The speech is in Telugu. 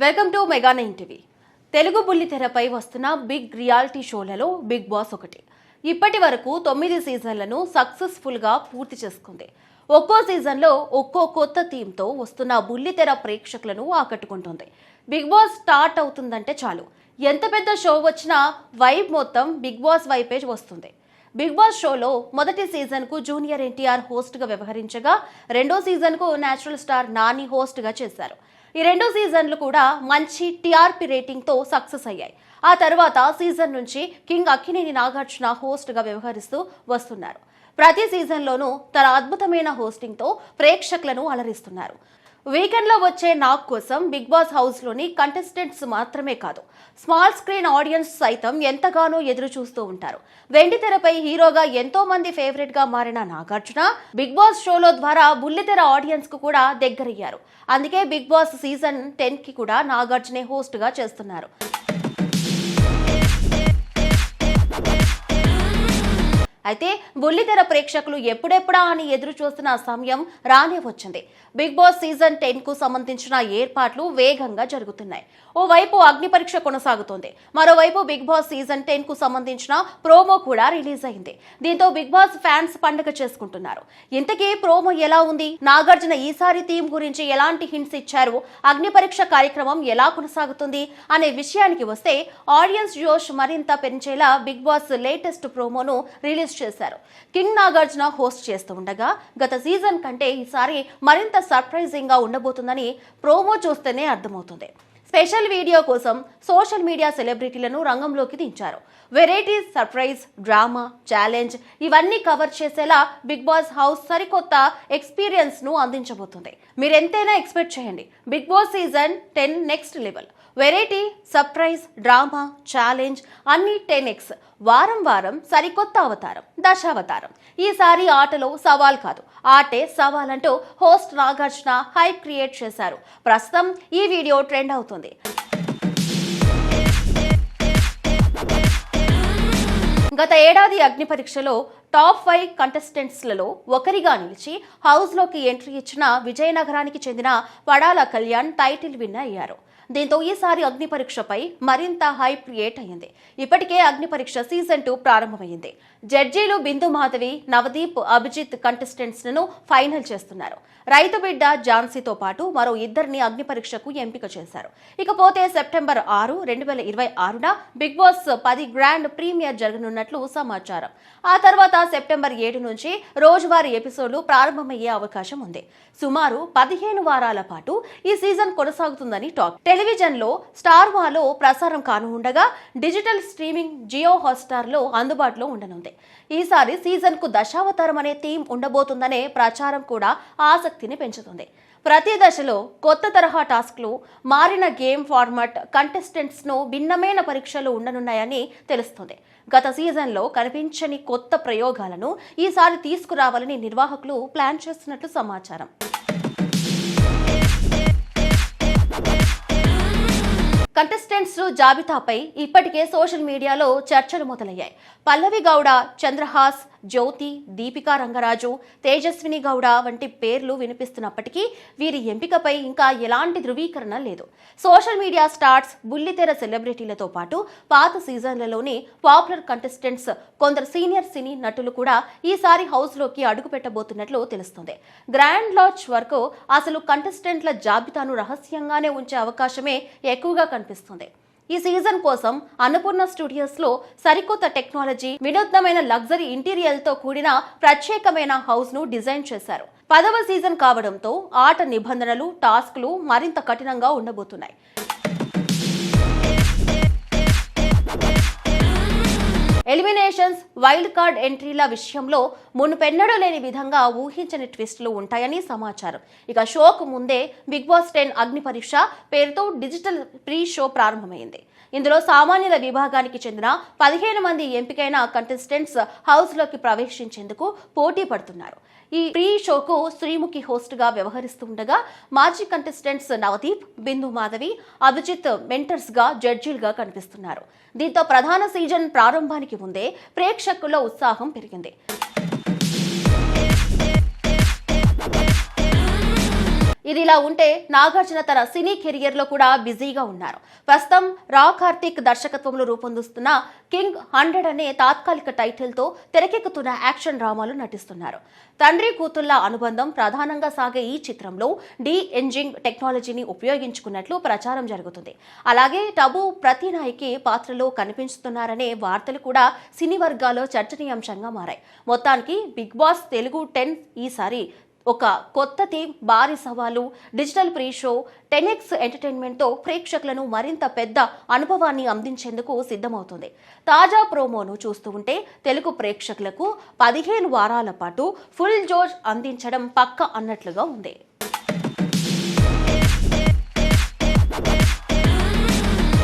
Welcome to mega 9 TV. Telugu బుల్లితెరపై వస్తున్న బిగ్ రియాలిటీ షోలలో బిగ్ బాస్ ఒకటి. ఇప్పటి వరకు 9 సీజన్లను సక్సెస్ఫుల్ గా పూర్తి చేసుకుంది. ఒక్కో సీజన్లో ఒక్కో కొత్త థీమ్తో వస్తున్న బుల్లితెర ప్రేక్షకులను ఆకట్టుకుంటుంది. బిగ్ బాస్ స్టార్ట్ అవుతుందంటే చాలు ఎంత పెద్ద షో వచ్చినా వైబ్ మొత్తం బిగ్ బాస్ వైపే వస్తుంది. బిగ్ బాస్ షోలో మొదటి సీజన్కు జూనియర్ ఎన్టీఆర్ హోస్ట్గా వ్యవహరించగా రెండో సీజన్కు నేచురల్ స్టార్ నాని హోస్ట్గా చేశారు. ఈ 2 సీజన్లు కూడా మంచి టీఆర్పీ రేటింగ్తో సక్సెస్ అయ్యాయి. ఆ తర్వాత సీజన్ నుంచి కింగ్ అక్కినేని నాగార్జున హోస్ట్గా వ్యవహరిస్తూ వస్తున్నారు. ప్రతి సీజన్లోనూ తన అద్భుతమైన హోస్టింగ్తో ప్రేక్షకులను అలరిస్తున్నారు. వీకెండ్లో వచ్చే నాగ్ కోసం బిగ్ బాస్ హౌస్లోని కంటెస్టెంట్స్ మాత్రమే కాదు, స్మాల్ స్క్రీన్ ఆడియన్స్ సైతం ఎంతగానో ఎదురు చూస్తూ ఉంటారు. వెండి తెరపై హీరోగా ఎంతో మంది ఫేవరెట్ గా మారిన నాగార్జున బిగ్ బాస్ షోలో ద్వారా బుల్లితెర ఆడియన్స్ కు కూడా దగ్గరయ్యారు. అందుకే బిగ్ బాస్ సీజన్ 10 కి కూడా నాగార్జునే హోస్ట్ గా చేస్తున్నారు. అయితే బుల్లితెర ప్రేక్షకులు ఎప్పుడెప్పుడా అని ఎదురు చూస్తున్న సమయం రానే వచ్చింది. బిగ్ బాస్ సీజన్ 10 కు సంబంధించిన ఏర్పాట్లు వేగంగా జరుగుతున్నాయి. ఓవైపు అగ్ని పరీక్ష కొనసాగుతోంది, మరోవైపు బిగ్ బాస్ సీజన్ 10 కు సంబంధించిన ప్రోమో కూడా రిలీజ్ అయింది. దీంతో బిగ్ బాస్ ఫ్యాన్స్ పండుగ చేసుకుంటున్నారు. ఇంతకీ ప్రోమో ఎలా ఉంది, నాగార్జున ఈసారి థీమ్ గురించి ఎలాంటి హింట్స్ ఇచ్చారు, అగ్ని పరీక్ష కార్యక్రమం ఎలా కొనసాగుతుంది అనే విషయానికి వస్తే ఆడియన్స్ జోష్ మరింత పెంచేలా బిగ్ బాస్ లేటెస్ట్ ప్రోమోను రిలీజ్ చేశారు. కింగ్ నాగార్జున హోస్ట్ చేస్తూ ఉండగా గత సీజన్ కంటే ఈసారి మరింత సర్ప్రైజింగ్ గా ఉండబోతుందని ప్రోమో చూస్తేనే అర్థమవుతుంది. స్పెషల్ వీడియో కోసం సోషల్ మీడియా సెలబ్రిటీలను రంగంలోకి దించారు. వెరైటీస్, సర్ప్రైజ్, డ్రామా, ఛాలెంజ్ ఇవన్నీ కవర్ చేసేలా బిగ్ బాస్ హౌస్ సరికొత్త ఎక్స్పీరియన్స్ ను అందించబోతుంది. మీరెంతైనా ఎక్స్పెక్ట్ చేయండి. Bigg Boss season 10 next level. Variety, surprise, drama, challenge అన్ని 10x. వారం వారం సరికొత్త అవతారం, దశావతారం. ఈసారి ఆటలో సవాల్ కాదు, ఆటే సవాల్ అంటూ హోస్ట్ నాగార్జున హైప్ క్రియేట్ చేశారు. ప్రస్తుతం ఈ వీడియో ట్రెండ్ అవుతుంది. గత ఏడాది అగ్ని పరీక్షలో టాప్ 5 కంటెస్టెంట్స్లలో ఒకరిగా నిలిచి హౌస్లోకి ఎంట్రీ ఇచ్చిన విజయనగరానికి చెందిన పడాల కళ్యాణ్ టైటిల్ విన్నర్ అయ్యారు. దీంతో ఈసారి అగ్ని పరీక్షపై మరింత హైప్ క్రియేట్ అయ్యింది. ఇప్పటికే అగ్ని పరీక్ష సీజన్ 2 ప్రారంభమైంది. జడ్జీలు బిందు మాధవి, నవదీప్, అభిజిత్ కంటెస్టెంట్స్ ను ఫైనల్ చేస్తున్నారు. రైతు బిడ్డ ఝాన్సీతో పాటు మరో 2 అగ్ని పరీక్షకు ఎంపిక చేశారు. ఇకపోతే సెప్టెంబర్ 6, 2026న బిగ్ బాస్ 10 గ్రాండ్ ప్రీమియర్ జరగనున్నట్లు సమాచారం. ఆ తర్వాత సెప్టెంబర్ 7 నుంచి రోజువారీ ఎపిసోడ్లు ప్రారంభమయ్యే అవకాశం ఉంది. సుమారు 15 వారాల పాటు ఈ సీజన్ కొనసాగుతుందని టాక్. టెలివిజన్ లో స్టార్ వాలో ప్రసారం కానుండగా డిజిటల్ స్ట్రీమింగ్ జియో హాట్స్టార్ లో అందుబాటులో ఉండనుంది. ఈసారి సీజన్ కు దశావతారం అనే థీమ్ ఉండబోతుందనే ప్రచారం కూడా ఆసక్తిని పెంచుతుంది. ప్రతి దశలో కొత్త తరహా టాస్క్లు, మారిన గేమ్ ఫార్మాట్, కంటెస్టెంట్స్ ను భిన్నమైన పరీక్షలు ఉండనున్నాయని తెలుస్తుంది. గత సీజన్లో కనిపించని కొత్త ప్రయోగాలను ఈసారి తీసుకురావాలని నిర్వాహకులు ప్లాన్ చేస్తున్నట్లు సమాచారం. కంటెస్టెంట్స్ జాబితాపై ఇప్పటికే సోషల్ మీడియాలో చర్చలు మొదలయ్యాయి. పల్లవి గౌడ, చంద్రహాస్, జ్యోతి, దీపికా రంగరాజు, తేజస్విని గౌడ వంటి పేర్లు వినిపిస్తున్నప్పటికీ వీరి ఎంపికపై ఇంకా ఎలాంటి ధృవీకరణ లేదు. సోషల్ మీడియా స్టార్స్, బుల్లితెర సెలబ్రిటీలతో పాటు పాత సీజన్లలోని పాపులర్ కంటెస్టెంట్స్, కొందరు సీనియర్ సినీ నటులు కూడా ఈసారి హౌస్లోకి అడుగు పెట్టబోతున్నట్లు తెలుస్తుంది. గ్రాండ్ లాంచ్ వరకు అసలు కంటెస్టెంట్ల జాబితాను రహస్యంగానే ఉంచే అవకాశమే ఎక్కువగా కనిపిస్తుంది. ఈ సీజన్ కోసం అన్నపూర్ణ స్టూడియోస్ లో సరికొత్త టెక్నాలజీ, వినూత్నమైన లగ్జరీ ఇంటీరియర్ తో కూడిన ప్రత్యేకమైన హౌస్ ను డిజైన్ చేశారు. 10వ సీజన్ కావడంతో ఆట నిబంధనలు, టాస్క్లు మరింత కఠినంగా ఉండబోతున్నాయి. ఎలిమినేషన్స్, వైల్డ్ కార్డ్ ఎంట్రీల విషయంలో మునుపెన్నడూ లేని విధంగా ఊహించని ట్విస్టులు ఉంటాయని సమాచారం. ఇక షోకు ముందే బిగ్ బాస్ 10 అగ్ని పరీక్ష పేరుతో డిజిటల్ ప్రీ షో ప్రారంభమైంది. ఇందులో సామాన్యుల విభాగానికి చెందిన 15 మంది ఎంపికైన కంటెస్టెంట్స్ హౌస్లోకి ప్రవేశించేందుకు పోటీ పడుతున్నారు. ఈ ప్రీ షోకు శ్రీముఖి హోస్ట్ గా వ్యవహరిస్తుండగా మాజీ కంటెస్టెంట్స్ నవదీప్, బిందు మాధవి, అభిజిత్ మెంటర్స్ గా జడ్జీలుగా కనిపిస్తున్నారు. దీంతో ప్రధాన సీజన్ ప్రారంభానికి ముందే ప్రేక్షకుల్లో ఉత్సాహం పెరిగింది. ఇది ఇదిలా ఉంటే నాగార్జున తన సినీ కెరియర్ లో కూడా బిజీగా ఉన్నారు. ప్రస్తుతం రా కార్తిక్ దర్శకత్వంలో రూపొందిస్తున్న కింగ్ 100 అనే తాత్కాలిక టైటిల్ తో తెరకెక్కుతున్న యాక్షన్ డ్రామాలో నటిస్తున్నారు. తండ్రి కూతుళ్ల అనుబంధం ప్రధానంగా సాగే ఈ చిత్రంలో డి-ఎంజింగ్ టెక్నాలజీని ఉపయోగించుకున్నట్లు ప్రచారం జరుగుతుంది. అలాగే టబు ప్రతినాయకి పాత్రలో కనిపిస్తున్నారనే వార్తలు కూడా సినీ వర్గాల్లో చర్చనీయాంశంగా మారాయి. మొత్తానికి బిగ్ బాస్ తెలుగు 10 ఈసారి ఒక కొత్త థీమ్, భారీ సవాలు, డిజిటల్ ప్రీ షో, 10X ఎంటర్టైన్మెంట్తో ప్రేక్షకులను మరింత పెద్ద అనుభవాన్ని అందించేందుకు సిద్ధమవుతుంది. తాజా ప్రోమోను చూస్తూ ఉంటే తెలుగు ప్రేక్షకులకు 15 వారాల పాటు ఫుల్ జోష్ అందించడం పక్కా అన్నట్లుగా ఉంది.